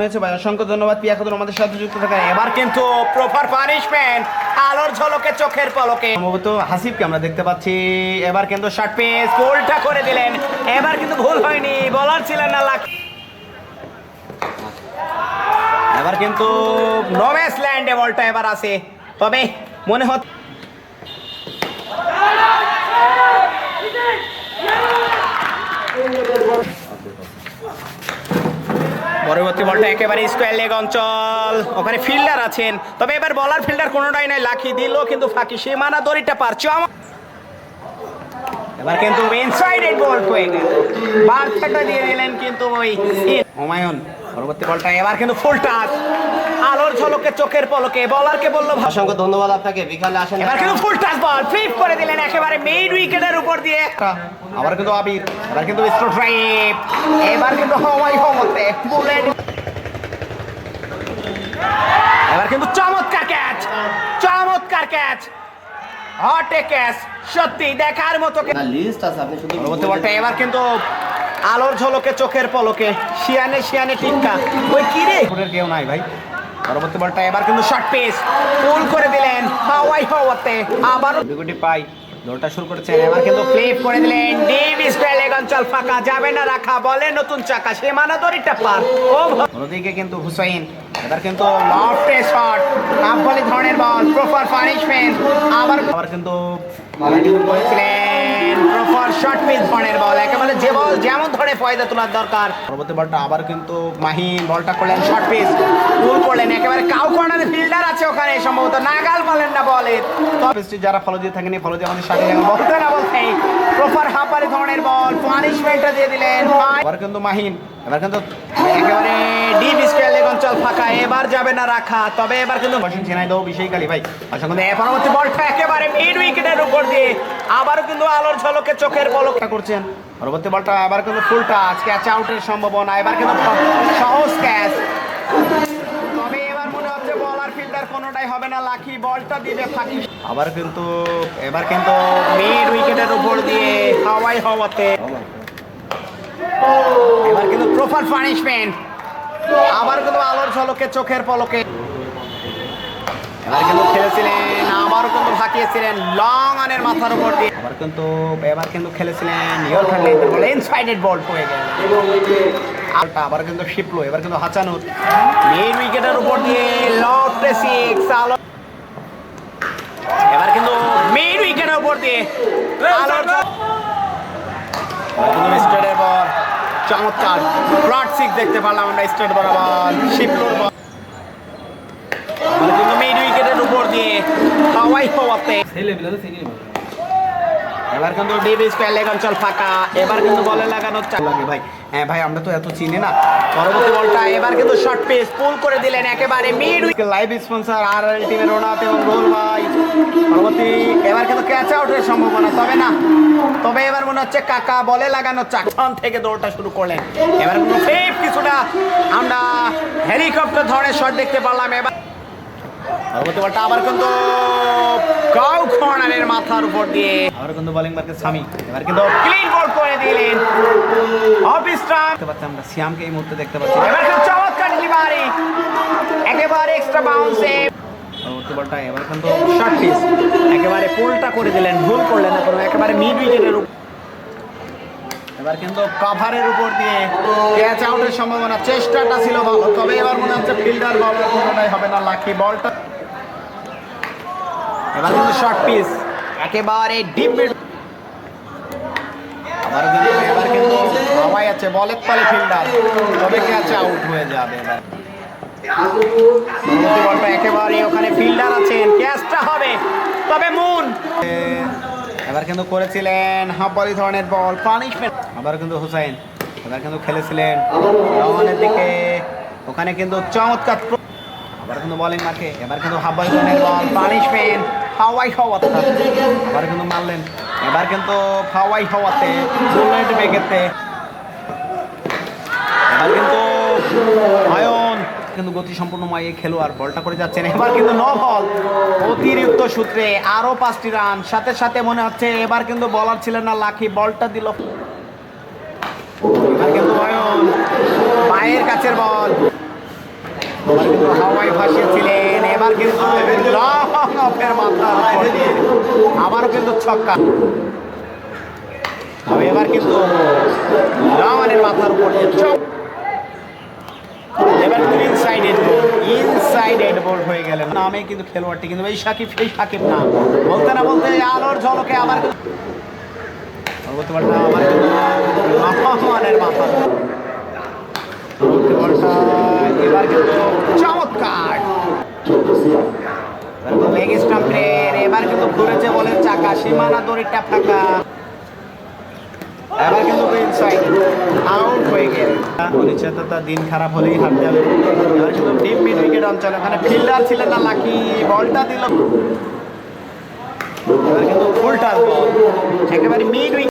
ভাই অসংখ্য ধন্যবাদ পিয়া খাতুন আমাদের সাথে যুক্ত থাকার। এবার কিন্তু প্রপার পানিশমেন্ট, আলোর ঝলকে চোখের পলকে সম্ভবত হাসিবকে আমরা দেখতে পাচ্ছি। এবার কিন্তু শর্ট পিচ গোলটা করে দিলেন। এবার কিন্তু ভুল হয়নি, বলার ছিলেন না লাক। এবার কিন্তু নোম্যান্স ল্যান্ডে বলটা এবার আছে, তবে মনে হচ্ছে পরবর্তী বলটা একেবারে স্কোয়ার লেগ অঞ্চল, ওখানে ফিল্ডার আছেন, তবে এবার বলার ফিল্ডার কোনোটাই নাই, লাখি দিল কিন্তু ফাঁকি, সীমানা দড়িটা পারছে। এবার কিন্তু ইনসাইডেড বল হয়ে গেল, বার্তাটা দিয়ে দিলেন কিন্তু ওই হুমায়ুন। পরবর্তী বলটা এবার কিন্তু ফুল টাচ, আলোর ঝলকে চোখের পলকে, বলারকে বললো অসংখ্য ধন্যবাদ আপনাকে, বিকালে আসেন। এবার কিন্তু ফুল টাচ বল ফ্লিপ করে দিলেন একেবারে মিড উইকেটের উপর দিয়ে। আবার কিন্তু আবির, এবার কিন্তু স্ট্রোক ড্রাইভ, এবার কিন্তু হাওয়াই হওয়াতে বুলেট। এবার কিন্তু চমৎকার ক্যাচ, চমৎকার ক্যাচ, হট এ ক্যাচ, সত্যি দেখার মতো। লিস্ট আছে, আপনি শুধু পরবর্তী বলটা এবার কিন্তু আলোর ঝলকে চোখের পলকে, শিয়ানে শিয়ানে টিক্কা, ওই কি রে কেউ নাই ভাই। পরবর্তী বলটা এবার কিন্তু শর্ট পিচ পুল করে দিলেন হাওয়াই হওয়াতে, আবার বিগুটি পাই দৌড়টা শুরু করেছেন। এবার কিন্তু ফ্লিপ করে দিলেন, ডিপ স্কয়ার লেগ অঞ্চল ফাঁকা, যাবে না রাখা, বলে নতুন চাকা, সীমানা দড়িটা পার। ও ওদিকে কিন্তু হুসাইন, এবার কিন্তু লফটে শট, কাপবলি ধরনের বল, প্রপার পানিশমেন্ট। আবার কিন্তু করেছিলেন প্রপার শর্ট পিচ ধরনের বল, একেবারে যে বল যেমন ধরে ফয়দা তোলার দরকার। পরবর্তী বলটা আবার কিন্তু মাহিন, বলটা করলেন শর্ট পিচ, পুল করলেন একেবারে কাউ কর্নারে, ফিল্ডার আছে ওখানে, সম্ভবত নাগাল বলেন না বলের। তবে যারা ফলো দিয়ে থাকেনি, ফলো দিয়ে আমাদের সাথে বলতে না বলতে প্রপার হাফারি ধরনের বল, পানিশমেন্টটা দিয়ে দিলেন। এবার কিন্তু মাহিন, এবার কিন্তু একেবারে ডিপ স্কয়ার লেগ অঞ্চল ফাঁকা, এবার যাবে না রাখা, তবে এবার কিন্তু বসেন ছিনাই দাও বিশেষ কালী ভাই। অসংখ্য পরবর্তী বলটা একেবারে মিড উইকেটের উপর দিয়ে, আবারও কিন্তু আলোর ঝলকে চোখের পলকটা করছেন। পরবর্তী বলটা এবার কিন্তু ফুল টাচ, ক্যাচ আউটের সম্ভাবনা, এবার কিন্তু সহজ ক্যাচ, তবে এবার মনে হচ্ছে বলার ফিল্ডার কোনোটাই হবে না, লাকি বলটা দিবে ফাঁকি। আবার কিন্তু এবার কিন্তু মিড উইকেটের উপর দিয়ে হাওয়াই হওয়াতে, এবার কিন্তু প্রপার পানিশমেন্ট, আবার কিন্তু আলোর ঝলকে চোখের পলকে। এবার কিন্তু খেলেছিলেন, আবারও কিন্তু ফাঁকিয়েছিলেন লং অনের মাথার উপর দিয়ে। এবার কিন্তু খেলেছিলেন ইনসাইডেড বল হয়ে গেল, আবার কিন্তু শিপলো, এবার কিন্তু হাচানুর মেইন উইকেটের উপর দিয়ে লফটে সিক্স, আলো এবার কিন্তু মেইন উইকেটের উপর দিয়ে আলোর স্টেটের বল, চমৎকার ফ্ল্যাট সিক্স দেখতে পারলাম আমরা স্টেট বরাবর শিপলোর বল। কিন্তু মিড উইকেটের উপর দিয়ে হাওয়াই হওয়াতে, এবার কিন্তু ডিপ স্কয়ার লেগ অঞ্চল ফাঁকা, এবার কিন্তু বলে লাগানোর চাপ লাগে ভাই। হ্যাঁ ভাই, আমরা তো এত চিনি না। পরবর্তী বলটা এবার কিন্তু শর্ট পিচ পুল করে দিলেন একেবারে mid wicket, live sponsor RL টিমের রোনাত এবং রোল ভাই। পরবর্তী এবার কিন্তু ক্যাচ আউটের সম্ভাবনা, তবে এবার মনে হচ্ছে কাকা বলে লাগানোর চাকান থেকে দৌড়টা শুরু করলেন। এবার কিন্তু সেফ কিছুটা আমরা হেলিকপ্টার ধরনের শট দেখতে পারলাম। এবার পরবর্তী বলটা আবার কিন্তু কাউ কর্নারের মাথার উপর দিয়ে, আবার কিন্তু বোলিং মার্কে সামি, এবার কিন্তু ক্লিন বল করে দিলেন অফ স্টাম্প। দেখতে পাচ্ছি আমরা সিয়ামকে এই মুহূর্তে দেখতে পাচ্ছি, এবার কিন্তু চমৎকার ডেলিভারি, একেবারে এক্সট্রা বাউন্সে। পরবর্তী বলটা এবার কিন্তু শর্ট পিচ, একেবারে পুলটা করে দিলেন, ভুল করলেন না কোনো, একেবারে মিড উইকেটের উপর। এবার কিন্তু কভারের উপর দিয়ে ক্যাচ আউটের সম্ভাবনা, চেষ্টাটা ছিল ভালো, তবে এবার মনে হচ্ছে ফিল্ডার বল কোনোটাই হবে না, লাকি বলটা। এবার কিন্তু শর্ট পিচ একেবারে ডিপ মিড, এবার কিন্তু হাওয়াই আছে, বলের তলে ফিল্ডার, তবে ক্যাচ আউট হয়ে যাবে। এবার বলটা একেবারে ওখানে ফিল্ডার আছেন, ক্যাচটা হবে, তবে মুন এবার কিন্তু করেছিলেন হাফ বলি ধরনের বল, পানিশমেন্ট। আবার কিন্তু হুসাইন, এবার কিন্তু খেলেছিলেন রহমানের দিকে, ওখানে কিন্তু চমৎকার, আবার কিন্তু বোলিং মার্কে, এবার কিন্তু হাফ বলি ধরনের বল, পানিশমেন্ট, হাওয়াই হওয়াতে, আবার কিন্তু মারলেন, এবার কিন্তু হাওয়াই হওয়াতে বুলেট বেগেতে। এবার কিন্তু আয়ন কিন্তু গতি সম্পূর্ণ মাইয়ে খেলোয়াড়, বলটা করে যাচ্ছেন, এবার কিন্তু নো বল, অতিরিক্ত সূত্রে আরো 5টি রান, সাথে সাথে মনে হচ্ছে এবার কিন্তু বলার ছিলেন না, লাকি বলটা দিল। এবার কিন্তু আয়ন পায়ের কাছের বল, কিন্তু হাওয়ায় ভাসিয়েছিলেন, এবার কিন্তু লং অফের মাথার উপর দিয়ে আবারও কিন্তু ছক্কা। তবে এবার কিন্তু লংয়ের মাথার উপর দিয়ে এবার কিন্তু ইনসাইডেড বল হয়ে গেলেন। নামে কিন্তু খেলোয়াড়টি কিন্তু এই সাকিব না, বলতে না বলতে আলোর ঝলকে আবার পরবর্তী বলটা আবার কিন্তু রহমানের মাথা। পরবর্তী বলটা এবার কিন্তু চমৎকার লেগ স্টাম্পের, এবার কিন্তু ঘুরেছে বলের চাকা, সীমানা দড়িটা ফাঁকা, এবার কিন্তু ইনসাইড আউট হয়ে গেল। অনিশ্চয়তা দিন খারাপ হলেই হারতে হবে। এবার কিন্তু ডিপ মিড উইকেট অঞ্চল, ওখানে ফিল্ডার ছিলেন না, লাকি বলটা দিল, এবার কিন্তু ফুল টাচ বল একেবারে মিড উইকেট।